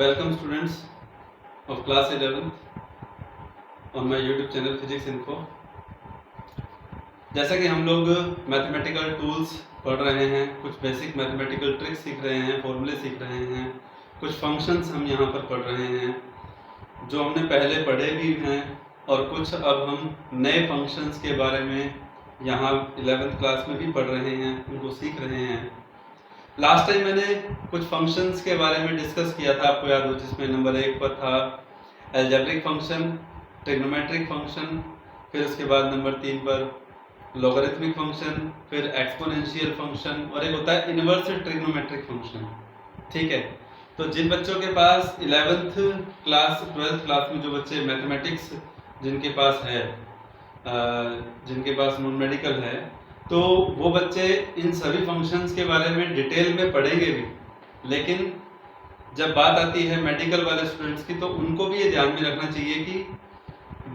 Welcome students of class 11th on my YouTube channel physics info. जैसा कि हम लोग मैथमेटिकल टूल्स पढ़ रहे हैं, कुछ बेसिक मैथमेटिकल ट्रिक्स सीख रहे हैं, फॉर्मूले सीख रहे हैं, कुछ फंक्शंस हम यहाँ पर पढ़ रहे हैं जो हमने पहले पढ़े भी हैं, और कुछ अब हम नए फंक्शंस के बारे में यहाँ 11th क्लास में भी पढ़ रहे हैं, उनको सीख रहे हैं। लास्ट टाइम मैंने कुछ फंक्शंस के बारे में डिस्कस किया था, आपको याद हो, जिसमें नंबर 1 पर था अलजेब्रिक फंक्शन, ट्रिग्नोमेट्रिक फंक्शन, फिर उसके बाद नंबर 3 पर लॉगरिथमिक फंक्शन, फिर एक्सपोनेंशियल फंक्शन, और एक होता है इनवर्स ट्रिग्नोमेट्रिक फंक्शन। ठीक है, तो जिन बच्चों के पास 11th क्लास 12th क्लास में जो बच्चे मैथमेटिक्स जिनके पास है, जिनके पास नॉन मेडिकल है, तो वो बच्चे इन सभी फंक्शंस के बारे में डिटेल में पढ़ेंगे भी, लेकिन जब बात आती है मेडिकल वाले स्टूडेंट्स की तो उनको भी ये ध्यान में रखना चाहिए कि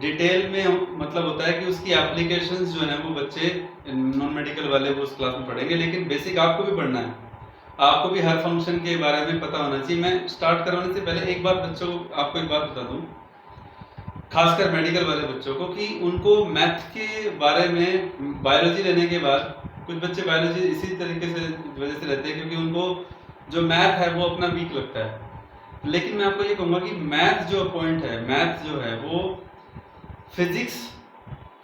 डिटेल में मतलब होता है कि उसकी एप्लीकेशंस जो है वो बच्चे नॉन मेडिकल वाले वो उस क्लास में पढ़ेंगे, लेकिन बेसिक आपको भी पढ़ना है, आपको भी हर फंक्शन के बारे में पता होना चाहिए। मैं स्टार्ट करवाने से पहले एक बार बच्चों को आपको एक बात बता दूं, खासकर मेडिकल वाले बच्चों को, कि उनको मैथ के बारे में बायोलॉजी लेने के बाद, कुछ बच्चे बायोलॉजी इसी तरीके से वजह से रहते हैं क्योंकि उनको जो मैथ है वो अपना वीक लगता है। लेकिन मैं आपको ये कहूँगा कि मैथ जो पॉइंट है, मैथ जो है वो फिजिक्स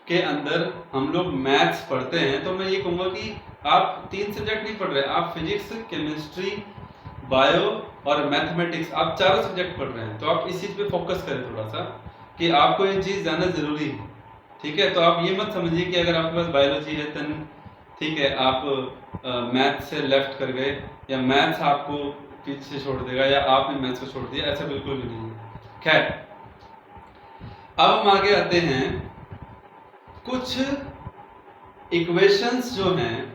के अंदर हम लोग मैथ्स पढ़ते हैं, तो मैं ये कहूँगा कि आप 3 सब्जेक्ट नहीं पढ़ रहे, आप फिजिक्स, केमिस्ट्री, बायो और मैथमेटिक्स, आप 4 सब्जेक्ट पढ़ रहे हैं। तो आप इस चीज़ पे फोकस करें थोड़ा सा कि आपको ये चीज़ जानना जरूरी है। ठीक है, तो आप ये मत समझिए कि अगर आपके पास बायोलॉजी है तो ठीक है आप मैथ से लेफ्ट कर गए, या मैथ्स आपको पीछे छोड़ देगा, या आपने मैथ्स को छोड़ दिया, ऐसा बिल्कुल भी नहीं है। खैर, अब हम आगे आते हैं। कुछ इक्वेशंस जो हैं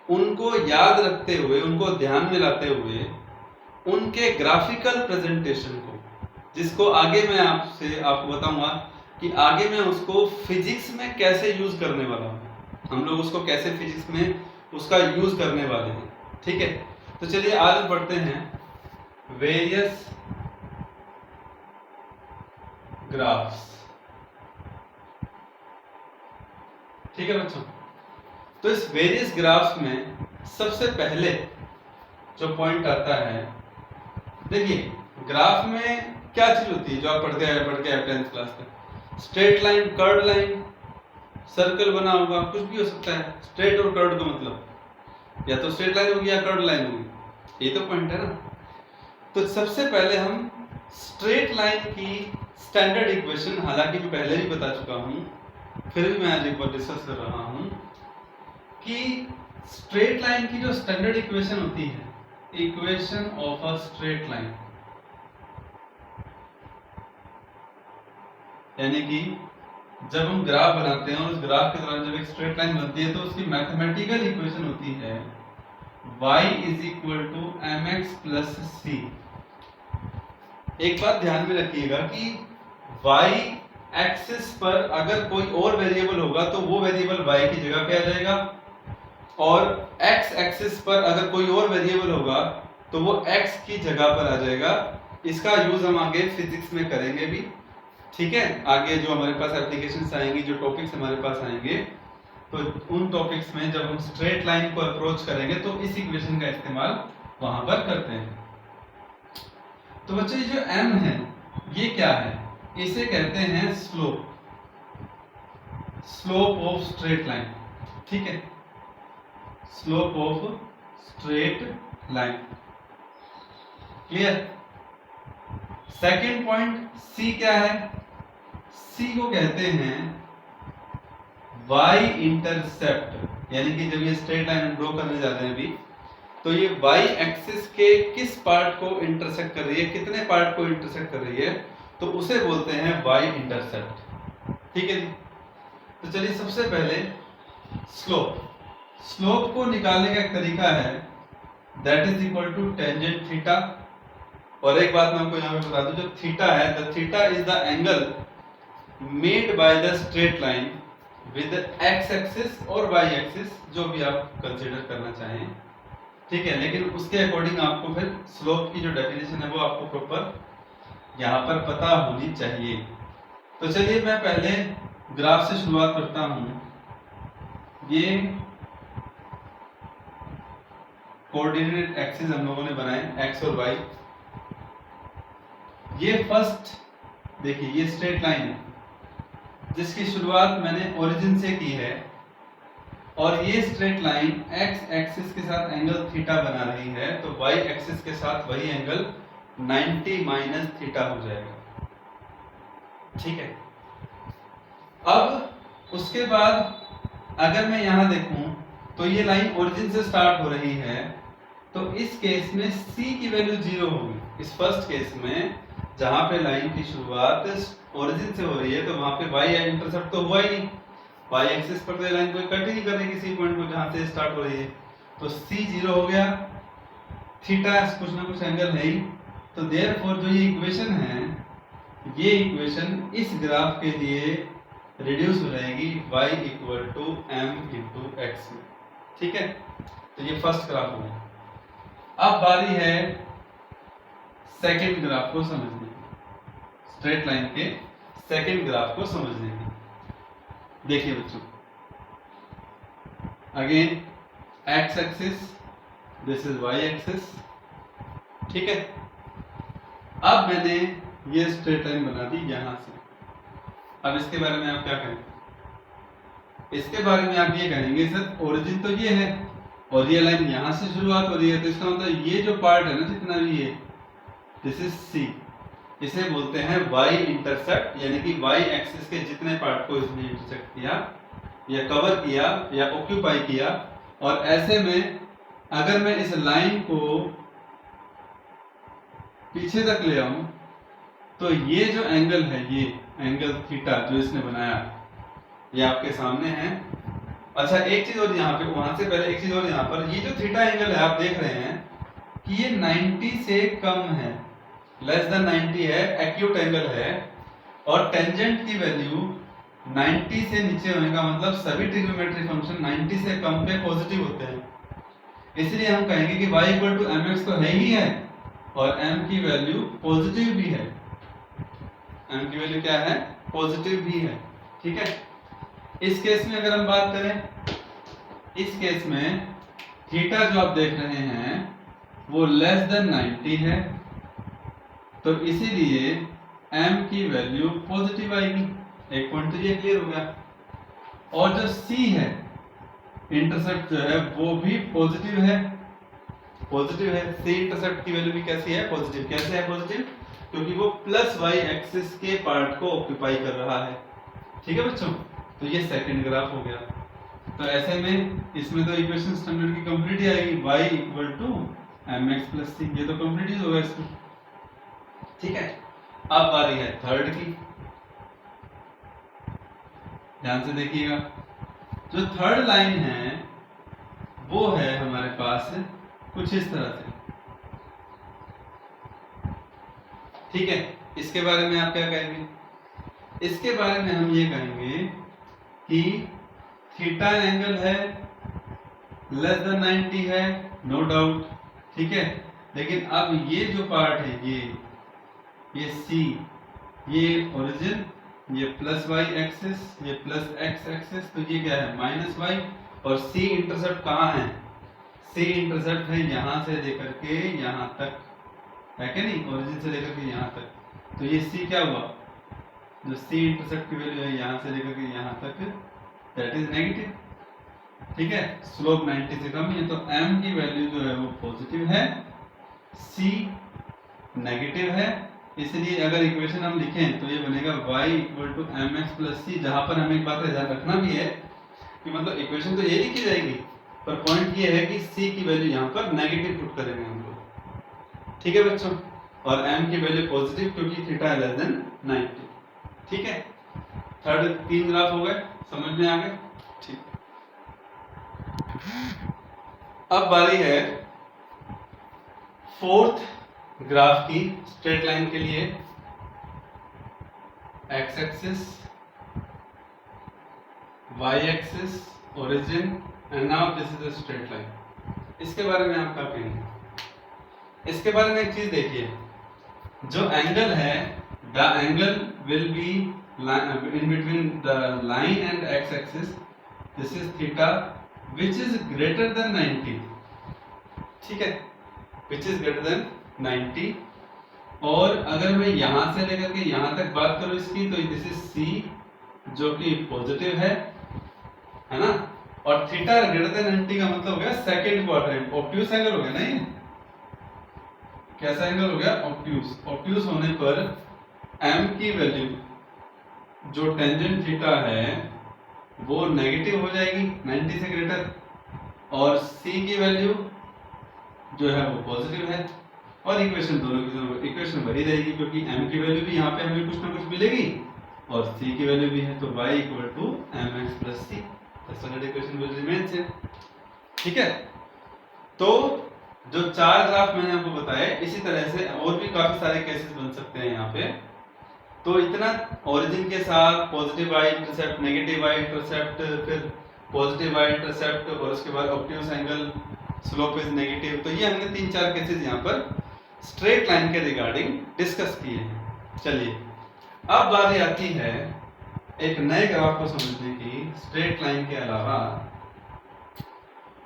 उनको याद रखते हुए, उनको ध्यान में लाते हुए, उनके ग्राफिकल प्रेजेंटेशन को, जिसको आगे मैं आपको बताऊंगा कि आगे मैं उसको फिजिक्स में कैसे यूज करने वाला हूं, हम लोग उसको कैसे फिजिक्स में उसका यूज करने वाले हैं। ठीक है, तो चलिए आगे बढ़ते हैं। Various graphs. ठीक है बच्चों, तो इस वेरियस ग्राफ्स में सबसे पहले जो पॉइंट आता है, देखिए ग्राफ में क्या चीज होती है जो आप पढ़ के आए 10th क्लास में, straight line, curve line, circle बना होगा, कुछ भी हो सकता है। स्ट्रेट और कर्व का मतलब या तो स्ट्रेट लाइन होगी या कर्व लाइन होगी, ये तो पॉइंट है ना। तो सबसे पहले हम स्ट्रेट लाइन की स्टैंडर्ड इक्वेशन, हालांकि मैं पहले भी बता चुका हूं, फिर भी मैं आज एक बार डिस्कस कर रहा हूं कि स्ट्रेट लाइन की जो स्टैंडर्ड इक्वेशन होती है, equation of a straight line, यानी कि जब हम ग्राफ बनाते हैं और उस ग्राफ के दौरान जब एक स्ट्रेट लाइन बनती है तो उसकी मैथमेटिकल इक्वेशन होती है y = mx + c। एक बात ध्यान में रखिएगा कि y एक्सिस पर अगर कोई और वेरिएबल होगा तो वो वेरिएबल y की जगह पे आ जाएगा, और x एक्सिस पर अगर कोई और वेरिएबल होगा तो वो x की जगह पर आ जाएगा। इसका यूज हम आगे फिजिक्स में करेंगे भी। ठीक है, आगे जो हमारे पास एप्लीकेशंस आएंगी, जो टॉपिक्स हमारे पास आएंगे, तो उन टॉपिक्स में जब हम स्ट्रेट लाइन को अप्रोच करेंगे तो इस इक्वेशन का इस्तेमाल वहां पर करते हैं। तो बच्चों ये जो m है ये क्या है, इसे कहते हैं slope, slope of straight line. ठीक है, slope of straight line, clear. Second point c क्या है, c को कहते हैं y इंटरसेप्ट, यानी कि जब ये स्ट्रेट लाइन हम ड्रॉ करने जाते हैं अभी, तो ये y एक्सिस के किस पार्ट को इंटरसेक्ट कर रही है, कितने पार्ट को इंटरसेक्ट कर रही है, तो उसे बोलते हैं y इंटरसेप्ट। ठीक है जी, तो चलिए सबसे पहले स्लोप, स्लोप को निकालने का एक तरीका है, that is equal to tangent theta. और एक बात मैं आपको यहाँ पे बता दूं, जो थीटा है, the theta is the angle made by the straight line with x axis और y एक्सिस, जो भी आप कंसीडर करना चाहें, ठीक है, लेकिन उसके अकॉर्डिंग आपको फिर स्लोप की जो डेफिनेशन है वो आपको प्रॉपर यहाँ पर पता होनी चाहिए। तो चलिए मैं पहले ग्राफ से शुरुआत करता हूँ। ये कोऑर्डिनेट एक्सिस हम लोगों ने बनाए एक्स और वाई। ये फर्स्ट देखिए ये स्ट्रेट लाइन है जिसकी शुरुआत मैंने ओरिजिन से की है, और ये स्ट्रेट लाइन एक्स एक्सिस के साथ एंगल थीटा बना रही है, तो वाई एक्सिस के साथ वही एंगल 90 माइनस थीटा हो जाएगा। ठीक है, अब उसके बाद अगर मैं यहां देखूं तो ये लाइन ओरिजिन से स्टार्ट हो रही है, तो इस केस में c की वैल्यू 0 होगी। इस फर्स्ट केस में जहां पे लाइन की शुरुआत ओरिजिन से हो रही है, तो वहां पे y इंटरसेप्ट तो हुआ ही नहीं, y एक्सिस पर तो लाइन कोई कट ही नहीं कर रही किसी पॉइंट को जहां से स्टार्ट हो रही है, तो c 0 हो गया, थीटा कुछ ना कुछ एंगल है ही। तो देयरफॉर जो ये इक्वेशन है, ये इक्वेशन इस ग्राफ के लिए रिड्यूस हो जाएगी y equal to m into x में। ठीक है, तो ये फर्स्ट ग्राफ हो गया। अब बारी है सेकेंड ग्राफ को समझने की, स्ट्रेट लाइन के सेकेंड ग्राफ को समझने की। देखिए बच्चों, again x axis, this is y axis. ठीक है, अब मैंने ये स्ट्रेट लाइन बना दी यहां से। अब इसके बारे में आप क्या कहेंगे? इसके बारे में आप ये कहेंगे सर ओरिजिन तो ये है और ये लाइन यहां से शुरुआत हो रही है, तो इसका मतलब ये जो पार्ट है ना जितना भी ये, दिस इज सी, इसे बोलते हैं वाई इंटरसेप्ट, यानी कि वाई एक्सिस के जितने पार्ट को इसने इंटरसेक्ट किया या कवर किया या ऑक्यूपाई किया। और ऐसे में अगर मैं इस लाइन को पीछे तक ले आऊं, तो ये जो एंगल है, ये एंगल थीटा जो इसने बनाया, ये आपके सामने है। अच्छा एक चीज और यहाँ पे, वहां से पहले एक चीज और यहाँ पर, ये जो थीटा एंगल है आप देख रहे हैं कि ये 90 से कम है, लेस देन 90 है, एक्यूट एंगल है, और टेंजेंट की वैल्यू 90 से नीचे होने का मतलब सभी ट्रिग्नोमेट्री फंक्शन 90 से कम पे पॉजिटिव होते हैं। इसलिए हम कहेंगे कि y इक्वल टू mx तो है ही है, और m की वैल्यू पॉजिटिव भी है। m की वैल्यू क्या है? पॉजिटिव भी है। ठीक है, इस केस में अगर हम बात करें, इस केस में थीटा जो आप देख रहे हैं वो लेस देन 90 है, तो इसीलिए m की वैल्यू पॉजिटिव आएगी। एक पॉइंट तो ये क्लियर हो गया। और जो c है, इंटरसेप्ट जो है वो भी पॉजिटिव है, पॉजिटिव है। c इंटरसेप्ट की वैल्यू भी कैसी है? पॉजिटिव। कैसे है पॉजिटिव? क्योंकि वो प्लस y एक्सिस के पार्ट को ऑक्यूपाई कर रहा है। ठीक है बच्चों, तो ये सेकंड ग्राफ हो गया। तो ऐसे में इसमें तो इक्वेशन स्टैंडर्ड की कंप्लीट ही आएगी, y equal to mx plus c, ये तो कंप्लीट ही होगा इसमें। ठीक है, अब बारी है थर्ड की, ध्यान से देखिएगा। जो थर्ड लाइन है वो है हमारे पास कुछ इस तरह से। ठीक है, इसके बारे में आप क्या कहेंगे? इसके बारे में हम ये कहेंगे कि थीटा एंगल है, लेस देन 90 है, नो डाउट। ठीक है, लेकिन अब ये जो पार्ट है, ये C, ये ओरिजिन, ये प्लस y एक्सिस, ये प्लस x एक्सिस, तो ये क्या है? Minus y। और C इंटरसेप्ट कहाँ है? C इंटरसेप्ट है यहाँ से लेकर के यहाँ तक, है क्या नहीं? ओरिजिन से लेकर के यहाँ तक। तो ये C क्या हुआ? जो C इंटरसेप्ट की वैल्यू है यहाँ से लेकर के यहाँ तक, दैट इज नेगेटिव। ठीक है, स्लोप 90 से कम है, तो m की वैल्यू जो है वो पॉजिटिव है, c नेगेटिव है। इसलिए अगर इक्वेशन हम लिखें तो ये बनेगा y equal to M X plus C, जहां पर हमें एक बात ध्यान रखना भी है कि मतलब इक्वेशन तो ये लिखी जाएगी, पर पॉइंट ये है कि c की वैल्यू यहाँ पर नेगेटिव पुट करेंगे हम लोग। ठीक है बच्चों, और m की वैल्यू पॉजिटिव क्योंकि थीटा है लेस देन 90। ठीक है, थर्ड 3 ग्राफ हो गए, समझ में आ गए? ठीक, अब बारी है फोर्थ ग्राफ की, स्ट्रेट लाइन के लिए। X axis, y axis, origin, and now this is a straight line. इसके बारे में आप क्या कहेंगे? इसके बारे में एक चीज देखिए, जो एंगल है, the angle will be in between the line and x axis, this is theta which is greater than 90, ठीक है, विच इज ग्रेटर देन 90। और अगर मैं यहां से लेकर के यहां तक बात करूं इसकी, तो दिस इज सी जो कि पॉजिटिव है ना, और थीटा ग्रेटर देन 90 का मतलब हो गया सेकंड क्वाड्रेंट, ऑब्ट्यूज एंगल हो गया ना ये, कैसा एंगल हो गया? ऑब्ट्यूज। ऑब्ट्यूज होने पर m की वैल्यू जो टेंजेंट थीटा है वो नेगेटिव हो जाएगी 90 से ग्रेटर, और c की वैल्यू जो है वो पॉजिटिव है, और इक्वेशन दोनों की इक्वेशन वही रहेगी, क्योंकि m की वैल्यू भी यहाँ पे हमें कुछ ना कुछ मिलेगी और c की वैल्यू भी है, तो y equal to mx plus c, equation will remain same, ठीक है। तो जो चार ग्राफ मैंने आपको बताए, इसी तरह से और भी काफी सारे केसेस बन सकते हैं यहाँ पे। तो इतना ओरिजिन के साथ positive y intercept, negative y intercept, फिर पॉजिटिव वाई इंटरसेप्ट, और उसके बाद obtuse angle, slope is negative, तो ये हमने 3-4 केसेस यहाँ पर स्ट्रेट लाइन के रिगार्डिंग डिस्कस किए हैं। चलिए अब बारी आती है एक नए ग्राफ को समझने की स्ट्रेट लाइन के अलावा,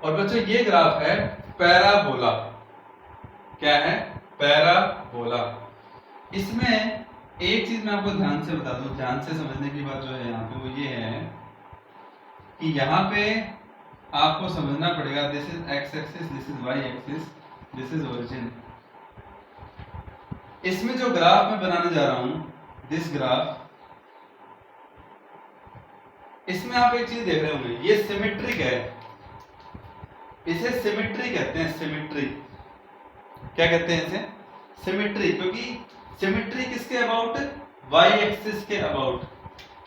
और बच्चों ये ग्राफ है पैराबोला। क्या है? पैराबोला। इसमें एक चीज मैं आपको ध्यान से बता दूं, ध्यान से समझने की बात जो है यहाँ पे वो ये है कि यहाँ पे आपको समझना पड़ेगा, this is x axis, this is y axis, this is origin. इसमें जो ग्राफ मैं बनाने जा रहा हूं, दिस ग्राफ, इसमें आप एक चीज देख रहे होंगे, ये सिमेट्रिक है, इसे सिमेट्री कहते हैं, सिमेट्री। क्या कहते हैं इसे? सिमेट्री, क्योंकि सिमेट्री किसके अबाउट? वाई एक्सिस के अबाउट।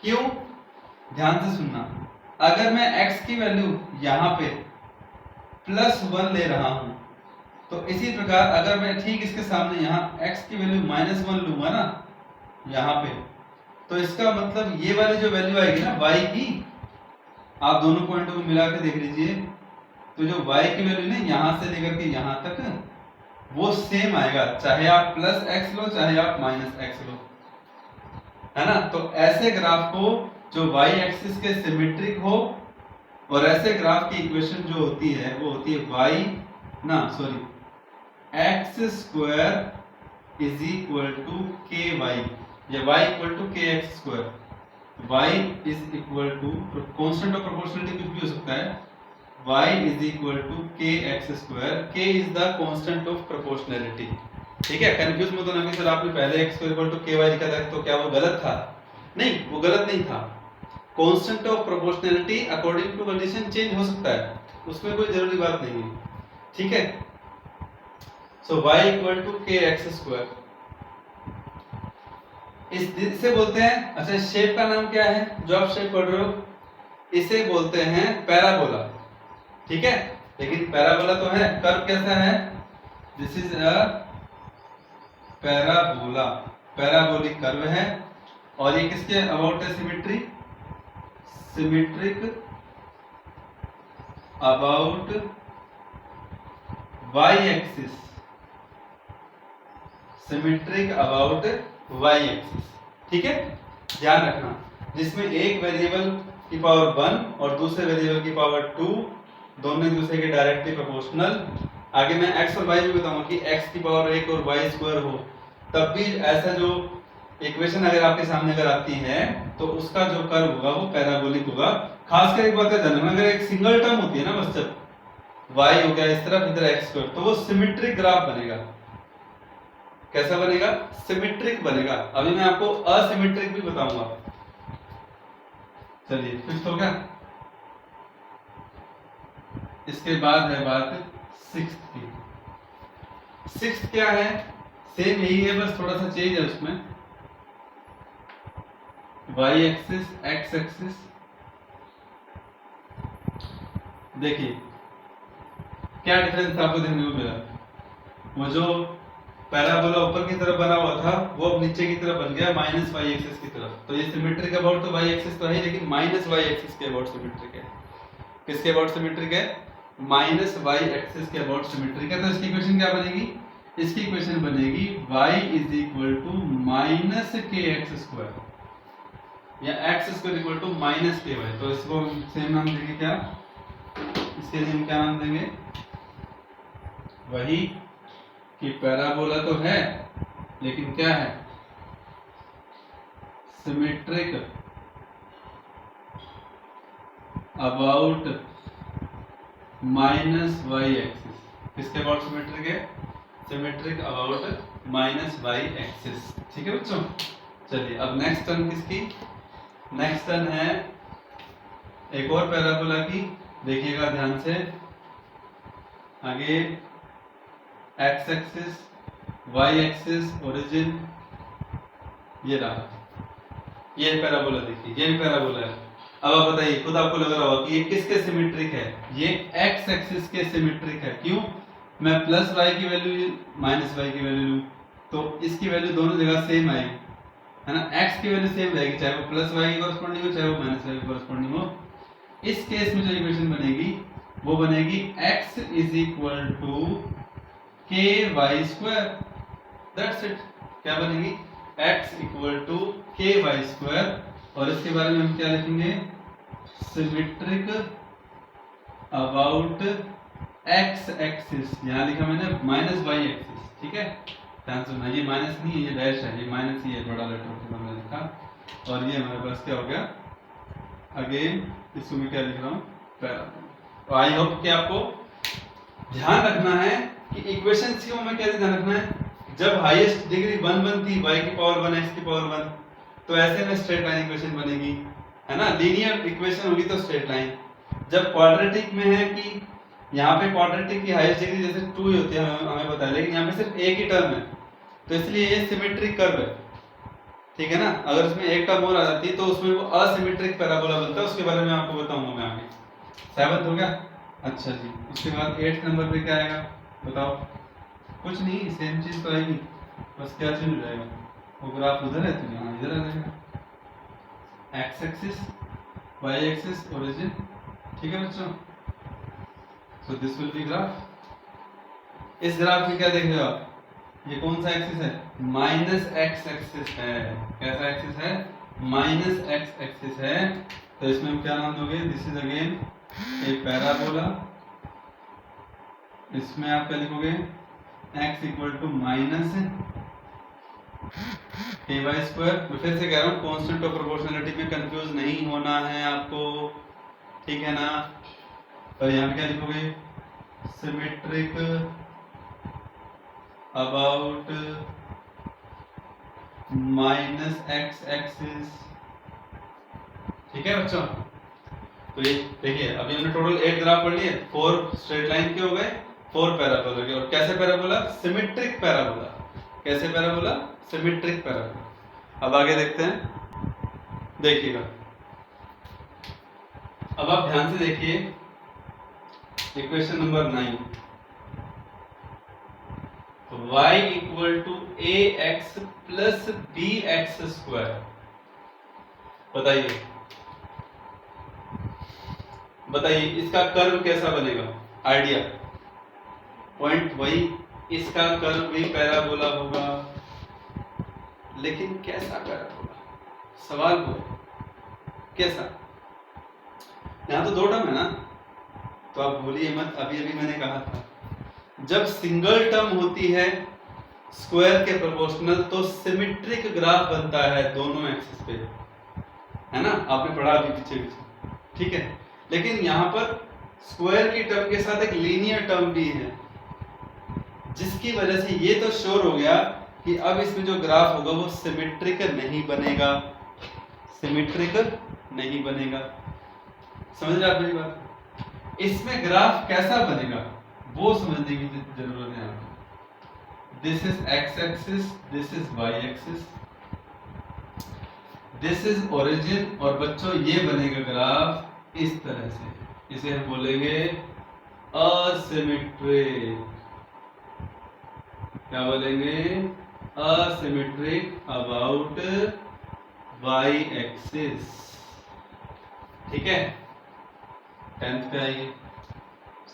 क्यों? ध्यान से सुनना, अगर मैं x की वैल्यू यहां पे +1 ले रहा हूं, तो इसी प्रकार अगर मैं ठीक इसके सामने यहां x की वैल्यू -1 लूंगा ना यहां पे, तो इसका मतलब ये वाली जो वैल्यू आएगी ना y की, आप दोनों पॉइंटों को मिला के देख लीजिए, तो जो y की वैल्यू ना यहां से लेकर के यहां तक वो सेम आएगा, चाहे आप +x लो चाहे आप -x लो, है ना। तो ऐसे ग्राफ को जो y एक्सिस के सिमेट्रिक हो, और ऐसे ग्राफ की इक्वेशन जो होती है वो होती है x² is equal to ky, या y equal to kx²। y is equal to constant of proportionality कुछ भी हो सकता है, y is equal to kx², k is the constant of proportionality, ठीक है। कंफ्यूज मत होना कि सर आपने पहले x² इक्वल टू ky लिखा था, तो क्या वो गलत था? नहीं, वो गलत नहीं था। Constant of proportionality according to condition change हो सकता है, उसमें कोई जरूरी बात नहीं है, ठीक है। सो y इक्वल टू kx², इसे बोलते हैं, अच्छा शेप का नाम क्या है जो आप शेप पढ़ रहे हो? इसे बोलते हैं पैराबोला, ठीक है। लेकिन पैराबोला तो है, कर्व कैसा है? This is a parabola, parabolic curve है, और ये किसके अबाउट है? Symmetry, symmetric about y axis, symmetric about y axis, ठीक है। ध्यान रखना, जिसमें एक वेरिएबल की पावर 1 और दूसरे वेरिएबल की पावर 2 दोनों एक दूसरे के डायरेक्टली प्रोपोर्शनल। आगे मैं x और y भी बताऊंगा कि x की पावर 1 और y² हो, तब भी ऐसा जो इक्वेशन अगर आपके सामने अगर आती है तो उसका जो कर्व होगा वो पैराबोलिक होगा। खासकर एक बात है ध्यान रखना, अगर एक सिंगल टर्म होती है ना, बस जब y हो गया इस तरफ, इधर x², तो वो सिमेट्रिक ग्राफ बनेगा। कैसा बनेगा? सिमेट्रिक बनेगा। अभी मैं आपको असिमेट्रिक भी बताऊंगा। चलिए फिक्स हो गया। इसके बाद है बात सिक्स्थ की। सिक्स्थ क्या है? सेम यही है, बस थोड़ा सा चेंज है उसमें। y एक्सिस, x एक्सिस, देखिए क्या डिफरेंस आपको देखने को मिला। वो जो पैराबोला ऊपर की तरफ बना हुआ था वो अब नीचे की तरफ बन गया -y एक्सिस की तरफ। तो ये सिमेट्रिक अबाउट तो y एक्सिस तो है, लेकिन -y एक्सिस के अबाउट सिमेट्रिक है। किसके अबाउट सिमेट्रिक है? माइनस वाई एक्सिस के अबाउट सिमेट्रिक है, तो इसकी इक्वेशन क्या बनेगी? इसकी इक्वेशन बनेगी y is equal to minus k x square या x square equal to minus k y. तो इसको सेम नाम देंगे क्या? इसके लिए हम क्या नाम देंगे? वही कि पैराबोला तो है लेकिन क्या है? Symmetric about minus y axis. किसके अबाउट सिमेट्रिक है? Symmetric about minus y axis. ठीक है बच्चों, चलिए अब नेक्स्ट टर्म किसकी? नेक्स्ट टर्म है एक और पैराबोला की, देखिएगा ध्यान से। आगे x axis, y axis, origin, ये रहा, ये पैराबोला देखिए, ये भी पैराबोला है। अब आप बताइए, खुद आपको लग रहा होगा कि ये किसके सिमेट्रिक है? ये एक्स एक्सिस के सिमेट्रिक है। क्यों? मैं प्लस वाई की वैल्यू माइनस वाई की वैल्यू लूं तो इसकी वैल्यू दोनों जगह सेम आएगी, है ना? एक्स की वैल्यू सेम रहेगी, चाहे वो प्लस वाई की कॉरस्पॉन्डिंग हो चाहे वो माइनस वाई की कॉरस्पॉन्डिंग हो। इस केस में जो इक्वेशन बनेगी वो बनेगी x इज इक्वल टू के वाई स्क्वायर। That's it. क्या बनेगी? x इक्वल टू के वाई स्क्वायर। और इसके बारे में हम क्या लिखेंगे? Symmetric about x axis. यहां लिखा मैंने माइनस वाई एक्सिस। ठीक है, ध्यान सुनना, ये माइनस नहीं है, ये डैश है, ये माइनस ही है, बड़ा लेटर से मैंने लिखा। और ये हमारे पास क्या हो गया? अगेन इसको मैं क्या लिख रहा हूँ? पैराबोला। तो आई होप कि आपको ध्यान रखना है कि इक्वेशंस को हमें कैसे ध्यान रखना है। जब हाईएस्ट डिग्री 1 बनती y की पावर 1 x की पावर 1, तो ऐसे में स्ट्रेट लाइन इक्वेशन बनेगी, है ना? लीनियर इक्वेशन होगी तो स्ट्रेट लाइन। जब क्वाड्रेटिक में है कि यहाँ पे क्वाड्रेटिक की हाईएस्ट डिग्री जैसे 2 ही होती है, हमें पता है, लेकिन यहाँ पे सिर्फ एक ही टर्म है, तो इसलिए ये सिमेट्रिक कर्व है। ठीक है ना? अगर इसमें एक टर्म और आ जाती है तो उसमें वो असिमेट्रिक पैराबोला बनता है। उसके बारे में आपको बताऊंगा मैं आगे। 7 हो गया? अच्छा जी। उसके बाद 8 नंबर पे क्या आएगा बताओ? कुछ नहीं, सेम चीज तो आएगी, बस क्या चेंज हो जाएगा? वो ग्राफ उधर है तो यहाँ इधर आ जाएगा। X axis, y axis, origin. ठीक है बच्चों, so this will be graph. इस ग्राफ में क्या देख रहे हो आप? ये कौन सा एक्सिस है? माइनस एक्स एक्सिस है। कैसा एक्सिस है? माइनस एक्स एक्सिस है। तो इसमें हम क्या नाम दोगे? This is again A parabola. इसमें आप क्या लिखोगे? x equal to minus k Y square. मैं फिर से कह रहा हूँ, कांस्टेंट ऑफ प्रोपोर्शनलिटी में कंफ्यूज नहीं होना है आपको, ठीक है ना? और यहाँ पे क्या लिखोगे? Symmetric about minus x axis. ठीक है बच्चों, तो ये देखिए, अभी हमने टोटल 8 ग्राफ पढ़ लिए। 4 स्ट्रेट लाइन के हो गए, 4 पैराबोला के। और कैसे पैराबोला? Symmetric parabola. कैसे पैराबोला? Symmetric parabola. अब आगे देखते हैं, देखिएगा। अब आप ध्यान से देखिए equation number 9। y equal to a x plus b x square. बताइए बताइए इसका कर्व कैसा बनेगा? आइडिया पॉइंट वही, इसका कर्व भी पैराबोला होगा, लेकिन कैसा पैराबोला? सवाल वो कैसा? यहां तो 2 टर्म है ना, तो आप भूलिए मत। अभी अभी मैंने कहा था, जब सिंगल टर्म होती है स्क्वायर के प्रोपोर्शनल तो सिमेट्रिक ग्राफ बनता है दोनों एक्सिस पे, है ना? आपने पढ़ा अभी पीछे पीछे, ठीक है? लेकिन यहां पर स्क्वायर की टर्म के साथ एक लीनियर टर्म भी है, जिसकी वजह से ये तो श्योर हो गया कि अब इसमें जो ग्राफ होगा वो सिमेट्रिक नहीं बनेगा। सिमेट्रिक नहीं बनेगा। समझ रहे आप मेरी बात? इसमें ग्राफ कैसा बनेगा वो समझने की जरूरत है। This is x axis, this is y axis, this is origin. और बच्चों ये बनेगा ग्राफ इस तरह से, इसे हम बोलेंगे असिमेट्रिक। क्या बोलेंगे? Asymmetric about y axis. ठीक है, 10th पे आइए,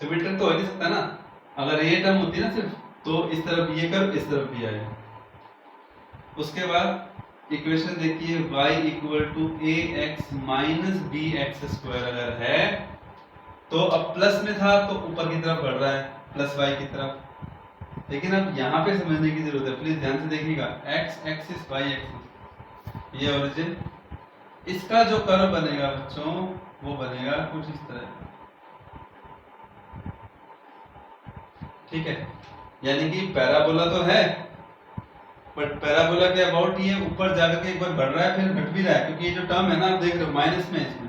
सिमेट्रिक तो हो नहीं सकता ना, अगर ये टर्म होती है ना सिर्फ, तो इस तरफ ये कर्व इस तरफ भी आएगा। उसके बाद इक्वेशन देखिए y equal to a x minus b x square अगर है तो अब प्लस में था तो ऊपर की तरफ बढ़ रहा है प्लस y की तरफ, लेकिन अब यहाँ पे समझने की जरूरत है, प्लीज ध्यान से देखिएगा। x एक्सिस y एक्सिस ये ओरिजिन, इसका जो कर्व बनेगा बच्चों वो बनेगा कुछ इस तरह, ठीक है। यानी कि पैराबोला तो है बट पैराबोला के अबाउट ये ऊपर जाकर के एक बार बढ़ रहा है फिर घट भी रहा है, क्योंकि ये जो टर्म है ना आप देख रहे हो माइनस में इसमें,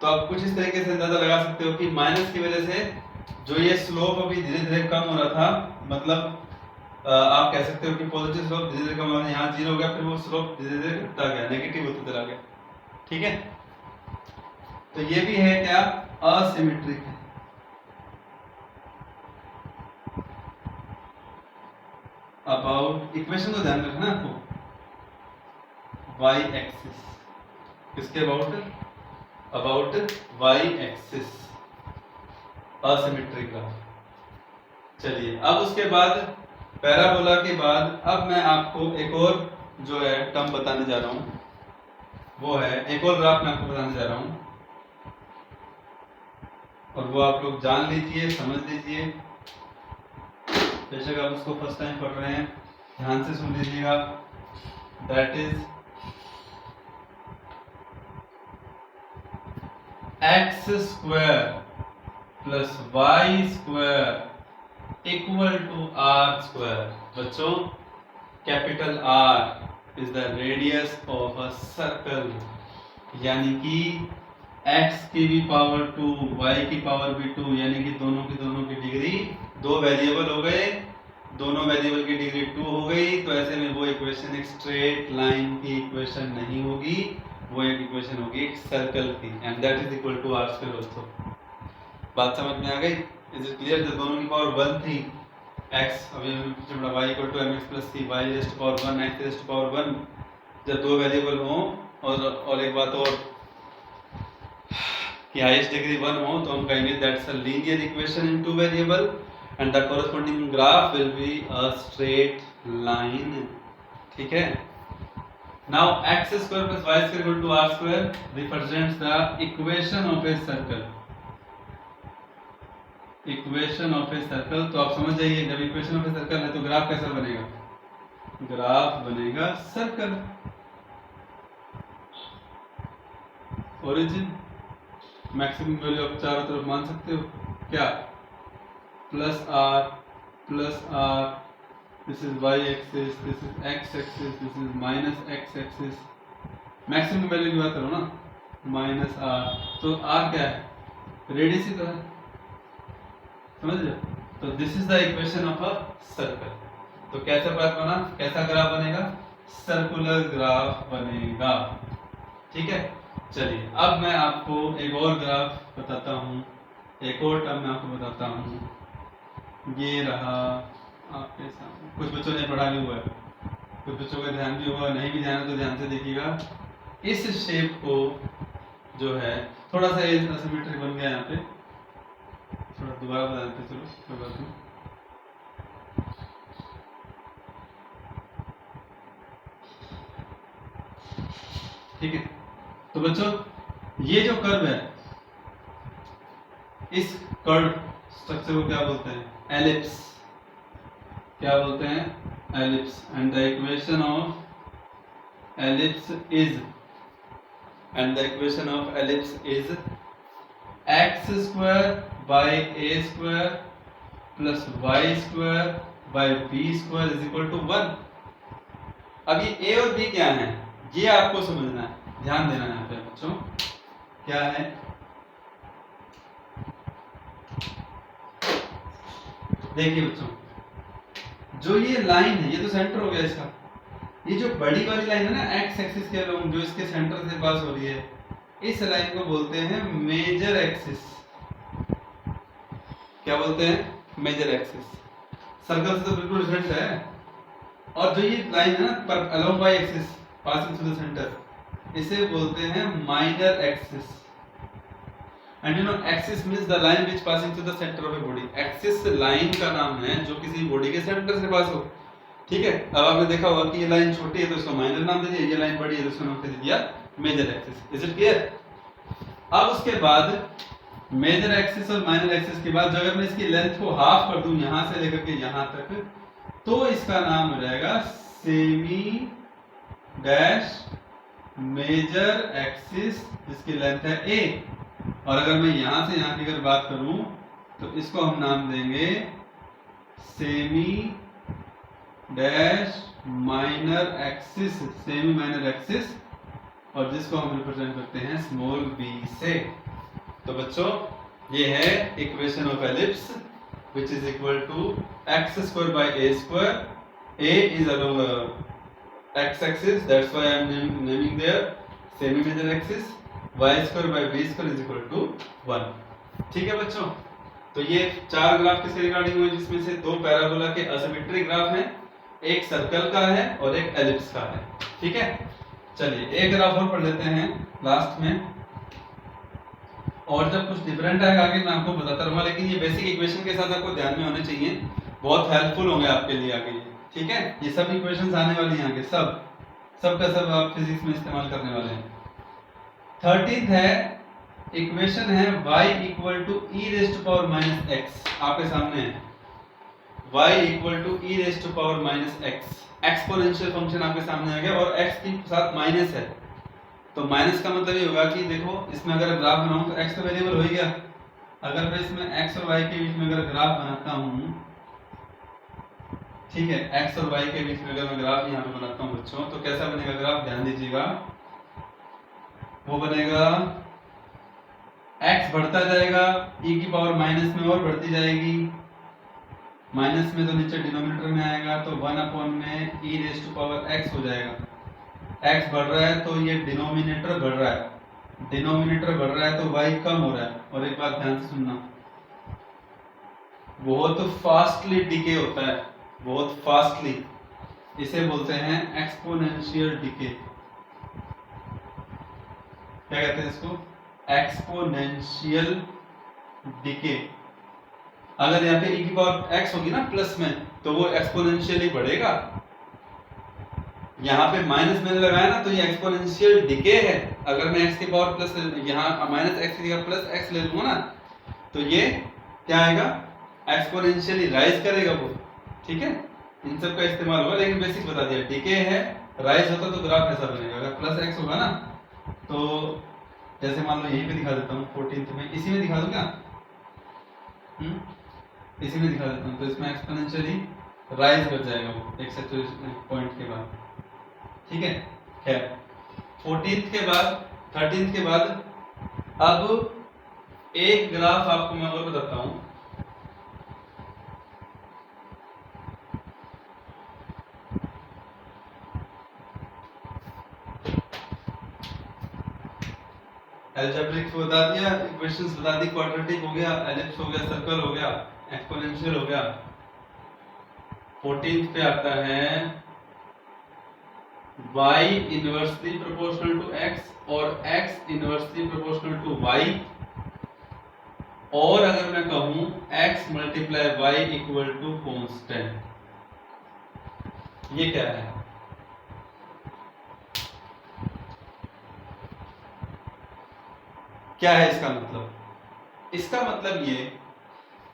तो आप कुछ इस तरीके से अंदाजा लगा सकते हो कि माइनस की वजह से जो ये स्लोप अभी धीरे धीरे कम हो रहा था, मतलब आप कह सकते हो कि पॉजिटिव स्लोप धीरे धीरे कम हो रहा है, यहाँ 0 हो गया फिर वो स्लोप धीरे धीरे घटता गया, नेगेटिव होता चला गया, ठीक है। तो ये भी है क्या, असिमेट्रिक है। अबाउट इक्वेशन तो ध्यान रखना आपको, y एक्सिस किसके अबाउट y एक्सिस असिमेट्रिक का। चलिए अब उसके बाद पैराबोला के बाद अब मैं आपको एक और जो है टर्म बताने जा रहा हूं, वो है एक और ग्राफ मैं आपको बताने जा रहा हूं, और वो आप लोग जान लीजिए समझ लीजिए, बेशक आप उसको फर्स्ट टाइम पढ़ रहे हैं ध्यान से सुन लीजिएगा। That is x square plus Y square equal to are square. बच्चों capital R is the radius of a circle, यानी कि x की भी पावर 2 y की पावर भी 2, यानी कि दोनों की डिग्री, दो वेरिएबल हो गए, दोनों वेरिएबल की डिग्री 2 हो गई, तो ऐसे में वो इक्वेशन एक स्ट्रेट लाइन की इक्वेशन नहीं होगी, वो एक इक्वेशन होगी एक सर्कल की, and that is equal to are square also. बात समझ में आ गई? Is it clear? जब दोनों की पावर 1 थी x, अभी y equal to mx plus c, y rest to power 1 x rest to power 1, जब दो वेरिएबल हो और एक बात और कि हाईएस्ट डिग्री 1 हो तो हम कहेंगे that's a linear equation in two variable and the corresponding graph will be a straight line, ठीक है। Now x square plus y square equal to r square represents the equation of a circle, equation of a circle. तो आप समझ जाइए जब equation of a circle है तो graph कैसा बनेगा, ग्राफ बनेगा सर्कल, ओरिजिन मैक्सिमम वैल्यू आप चारों तरफ मान सकते हो क्या, plus r, this is y axis, this is x axis, this is minus x axis, maximum value की बात करो ना, माइनस आर, तो r क्या है, रेडियस ही तो है, समझ लो। तो this is the equation of a circle. तो कैसा ग्राफ बना, कैसा ग्राफ बनेगा, सर्कुलर ग्राफ बनेगा, ठीक है। चलिए अब मैं आपको एक और ग्राफ बताता हूँ, एक और टर्म मैं आपको बताता हूँ, ये रहा आपके सामने, कुछ बच्चों ने पढ़ा भी हुआ है, कुछ बच्चों का ध्यान भी होगा, नहीं भी ध्यान है तो ध्यान से देखिएगा। इस शेप को जो है थोड़ा सा एसिमेट्रिक बन गया यहाँ पे, थोड़ा दोबारा बता देते, चलो कोई बात नहीं। ठीक है, तो बच्चों ये जो कर्व है, इस कर्व स्ट्रक्चर को क्या बोलते हैं, एलिप्स, क्या बोलते हैं, ellipse, and the equation of ellipse is, x square by a square plus Y square by b square is equal to 1। अब ये ए और बी क्या है ये आपको समझना है, ध्यान देना है यहाँ पे बच्चों, क्या है, देखिए बच्चों, जो ये लाइन है ये तो सेंटर हो गया इसका, ये जो बड़ी वाली लाइन है ना एक्स एक्सिस के अलोंग, जो इसके सेंटर से पास हो रही है, इस लाइन को बोलते हैं मेजर एक्सिस। क्या बोलते हैं, मेजर एक्सिस। सर्कल से तो बिल्कुल डिफरेंट है, और जो ये लाइन है ना पर along y axis passing through the centre, इसे बोलते हैं minor axis. And you know axis means the line which passing through the centre of a body. Axis line का नाम है जो किसी बॉडी के सेंटर से पास हो, ठीक है। अब आपने देखा होगा कि ये लाइन छोटी है तो इसको माइनर नाम दे दिया, ये लाइन बड़ी है तो इसको नाम दे दिया major axis. Is it clear? अब उसके बाद मेजर एक्सिस और माइनर एक्सिस के बाद अगर मैं इसकी लेंथ को हाफ कर दूं यहां से लेकर के यहां तक, तो इसका नाम हो जाएगा सेमी डैश मेजर एक्सिस, जिसकी लेंथ है a। और अगर मैं यहां से यहां की अगर बात करूं तो इसको हम नाम देंगे semi dash minor axis, semi minor axis, और जिसको हम रिप्रेजेंट करते हैं स्मॉल b से। तो बच्चों ये है equation of ellipse which is equal to x square by a square. A is along x axis, that's why I am naming there semi major axis. Y square by b square is equal to 1. ठीक है बच्चों, तो ये चार graph किसके regarding हुए, जिसमें से दो पैराबोला के असिमेट्रिक ग्राफ हैं, एक सर्कल का है और एक एलिप्स का है। ठीक है, चलिए एक ग्राफ और पढ़ लेते हैं लास्ट में, और जब कुछ डिफरेंट आएगा आगे मैं आपको बताता रहूंगा, लेकिन ये बेसिक इक्वेशन के साथ आपको ध्यान में होने चाहिए, बहुत हेल्पफुल होंगे आपके लिए आगे ये। ठीक है, ये सब इक्वेशंस आने वाली हैं आगे, सब का सब आप फिजिक्स में इस्तेमाल करने वाले हैं। 13th है इक्वेशन है y equal to e raise to power minus x, आपके सामने है y equal to e raise to power minus x, exponential function आपके सामने आ गया और x के साथ माइनस है, तो माइनस का मतलब ये होगा कि देखो इसमें अगर ग्राफ बनाऊं तो x तो वेरिएबल हो ही गया, अगर मैं इसमें x और y के बीच में अगर ग्राफ बनाता हूं, ठीक है, x और y के बीच में अगर मैं ग्राफ यहाँ पे बनाता हूं बच्चों, तो कैसा बनेगा ग्राफ, ध्यान दीजिएगा, वो बनेगा x बढ़ता जाएगा e की पावर माइनस में और बढ़ती जाएगी, माइनस में तो नीचे डिनोमिनेटर में आएगा तो 1 में e raise to power x हो जाएगा। x बढ़ रहा है तो ये डिनोमिनेटर बढ़ रहा है, डिनोमिनेटर बढ़ रहा है तो y कम हो रहा है। और एक बात ध्यान से सुनना, बहुत फास्टली डिके होता है, बहुत फास्टली, इसे बोलते हैं एक्सपोनेंशियल डिके। क्या कहते हैं इसको, एक्सपोनेंशियल डिके। अगर यहाँ पे e की पावर x होगी ना प्लस में, तो वो एक्सपोनेंशियली बढ़ेगा, यहाँ पे माइनस मैंने लगाया ना तो ये एक्सपोनेंशियल डिके है। अगर मैं x की पावर प्लस यहाँ माइनस एक्स की जगह प्लस एक्स ले लूंगा ना, तो ये क्या आएगा, एक्सपोनेंशियली राइज करेगा वो। ठीक है, इन सब का इस्तेमाल होगा, लेकिन बेसिक बता दिया, डिके है, राइज होता तो ग्राफ ऐसा बनेगा। अगर प्लस एक्स होगा ना, तो जैसे मान लो यहीं पे दिखा देता हूँ 14th में, इसी में दिखा दूं क्या, इसी में दिखा देता हूँ, तो इसमें एक्सपोनेंशियली राइज कर जाएगा वो एक सैचुरेशन पॉइंट के बाद। ठीक है, खैर 14th के बाद 13th के बाद अब एक ग्राफ आपको मैं और बताता हूं, अलजेब्रिक बता दिया, इक्वेशंस बता दी, क्वाड्रेटिक हो गया, एलिप्स हो गया, सर्कल हो गया, एक्सपोनेंशियल हो गया। 14th पे आता है y inversely proportional to x और x inversely proportional to y, और अगर मैं कहूं x multiply y equal to constant, ये क्या है, क्या है इसका मतलब, इसका मतलब ये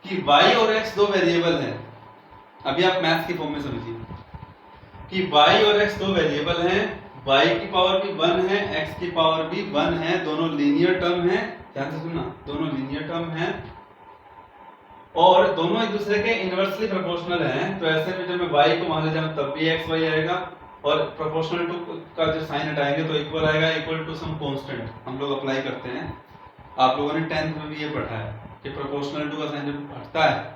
कि y और x दो वेरिएबल हैं। अभी आप मैथ्स की फॉर्म में समझिए कि y और x दो वेरिएबल हैं, y की पावर भी 1 है, x की पावर भी 1 है, दोनों लीनियर टर्म हैं, ध्यान से सुनना, दोनों लीनियर टर्म हैं और दोनों एक दूसरे के इनवर्सली प्रोपोर्शनल हैं। तो ऐसे में जब मैं y को वहां ले जाऊं तब भी x y आएगा, और प्रोपोर्शनल टू का जो साइन हटाएंगे तो इक्वल आएगा, इक्वल टू सम कांस्टेंट हम लोग अप्लाई करते हैं। आप लोगों ने 10th में भी ये पढ़ा है कि प्रोपोर्शनल टू का साइन जब हटता है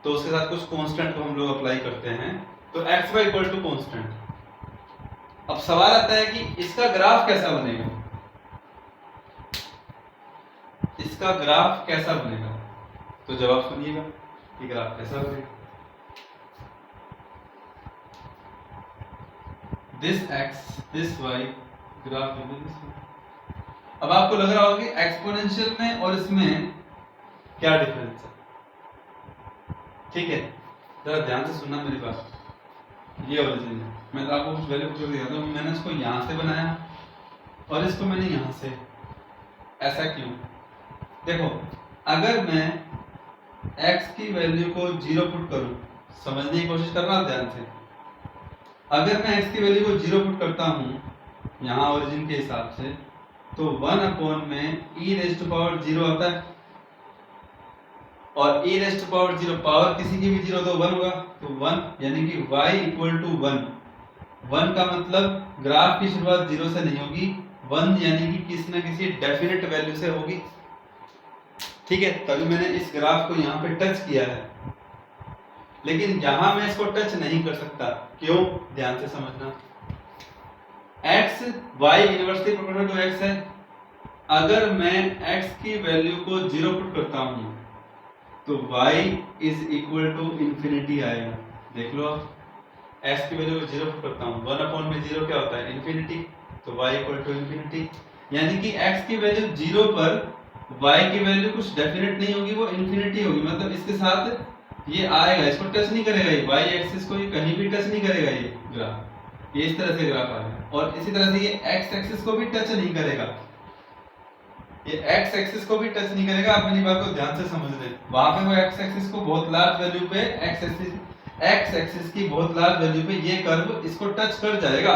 तो उसके साथ कुछ कांस्टेंट को हम लोग अप्लाई करते हैं, तो x y equal to constant. अब सवाल आता है कि इसका ग्राफ कैसा बनेगा, इसका ग्राफ कैसा बनेगा, तो जवाब सुनिएगा कि ग्राफ कैसा बनेगा। This x this y graph will be this way, अब आपको लग रहा होगा कि एक्सपोनेंशियल में और इसमें क्या डिफरेंस है, ठीक है, जरा ध्यान से सुनना मेरी बात। ये ओरिजिन है, मैं तो आपको कुछ वैल्यू पूछ दिया था, मैंने इसको यहाँ से बनाया और इसको मैंने यहाँ से, ऐसा क्यों? देखो, अगर मैं x की वैल्यू को 0 पुट करूं, समझने की कोशिश करना ध्यान से, अगर मैं x की वैल्यू को 0 पुट करता हूं यहाँ ओरिजिन के हिसाब से, तो 1 अपॉन में e रेज़ टू पावर 0 आता है, और e raise to power 0 power किसी की भी 0 तो 1 होगा, तो 1 यानी कि y इक्वल टू 1। 1 का मतलब ग्राफ की शुरुआत 0 से नहीं होगी, 1 यानी कि किसी ना किसी डेफिनेट वैल्यू से होगी, ठीक है। तभी मैंने इस ग्राफ को यहाँ पे टच किया है, लेकिन यहाँ मैं इसको टच नहीं कर सकता, क्यों? ध्यान से समझना, x y inversely proportional to x है। अगर मैं x की वैल्यू को 0 पुट करता हूँ तो y is equal to infinity आएगा। देख लो, x की वैल्यू को 0 पुट करता हूँ, 1 अपॉन में 0 क्या होता है? इंफिनिटी, तो y इक्वल टू इंफिनिटी, यानी कि x की वैल्यू 0 पर y की वैल्यू कुछ डेफिनेट नहीं होगी, वो इंफिनिटी होगी, मतलब इसके साथ ये आएगा, इसको टच नहीं करेगा, ये y एक्सिस को ये कहीं भी टच नहीं करेगा, ये ग्राफ, ये इस तरह से ग्राफ आएगा, और इसी तरह से ये x एक्सिस को भी टच नहीं करेगा, ये x एक्सिस को भी टच नहीं करेगा। आप मेरी बात को ध्यान से समझ लें, वहां पे वो x एक्सिस को बहुत लार्ज वैल्यू पे, x एक्सिस की बहुत लार्ज वैल्यू पे ये कर्व इसको टच कर जाएगा,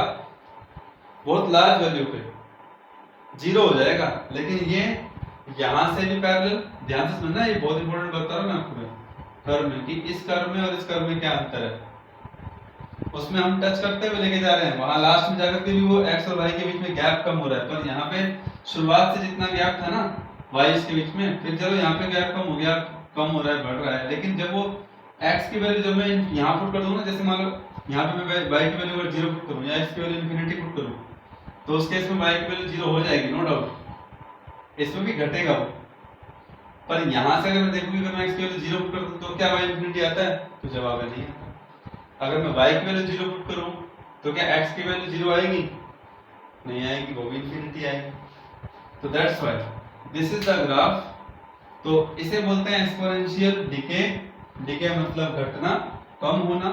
बहुत लार्ज वैल्यू पे 0 हो जाएगा, लेकिन ये यहां से भी पैरेलल, ध्यान से समझना, ये बहुत इंपॉर्टेंट बता रहा हूं मैं आपको कर्व में, कि इस कर्व में और इस कर्व में क्या अंतर है, उसमें हम टच करते हुए लेके जा रहे हैं, वहां लास्ट में जाकर के भी वो x और y के बीच में गैप कम हो रहा है, पर यहाँ पे शुरुआत से जितना गैप था ना y के बीच में, फिर चलो यहाँ पे गैप कम हो गया, कम हो रहा है, बढ़ रहा है, लेकिन जब वो x की वैल्यू जब मैं यहाँ पुट कर दूंगा ना, जैसे मान लो यहाँ पे मैं y की वैल्यू अगर 0 पुट करूँ या x की वैल्यू इंफिनिटी पुट करूँ, तो उस केस में y की वैल्यू 0 हो जाएगी, नो डाउट, इसमें भी घटेगा वो, पर यहाँ से अगर मैं देखूंगी, अगर मैं x की वैल्यू 0 पुट कर दूं तो क्या y इंफिनिटी आता है? तो जवाब है नहीं आता। अगर मैं y की वैल्यू 0 पुट करूं तो क्या x की वैल्यू 0 आएगी? नहीं आएगी, वो भी इंफिनिटी आएगी। तो that's why this is the graph, तो इसे बोलते हैं एक्सपोनेंशियल डिके, डिके मतलब घटना, कम होना,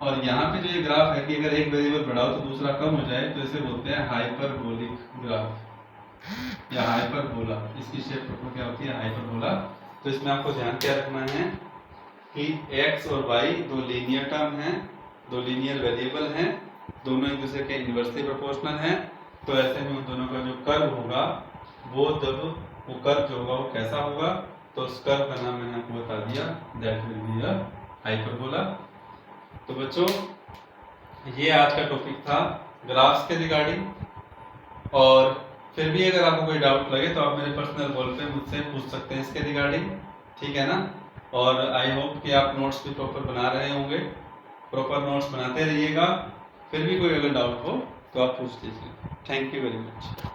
और यहाँ पे जो ये ग्राफ है कि अगर एक वेरिएबल बढ़ाओ तो दूसरा कम हो जाए, तो इसे बोलते हैं हाइपरबोलिक ग्राफ या हाइपरबोला, इसकी शेप क्या होती है? हाइपरबोला। तो इसमें आपको ध्यान क्या रखना है कि x और y दो लीनियर टर्म हैं, दो लीनियर वेरिएबल हैं, दोनों एक दूसरे के इनवर्सली प्रोपोर्शनल हैं, तो ऐसे में उन दोनों का जो कर्व होगा, वो जब वो कर्व जो होगा वो कैसा होगा, तो उस कर्व का नाम मैंने आपको बता दिया, that will be a hyperbola. तो बच्चों, ये आज का टॉपिक था ग्राफ्स के रिगार्डिंग, और फिर भी अगर आपको कोई डाउट लगे तो आप मेरे पर्सनल कॉल पे मुझसे पूछ सकते हैं इसके रिगार्डिंग, ठीक है ना। और आई होप कि आप नोट्स भी प्रॉपर बना रहे होंगे, प्रॉपर नोट्स बनाते रहिएगा, फिर भी कोई अगर डाउट हो तो आप पूछ लीजिए। Thank you very much.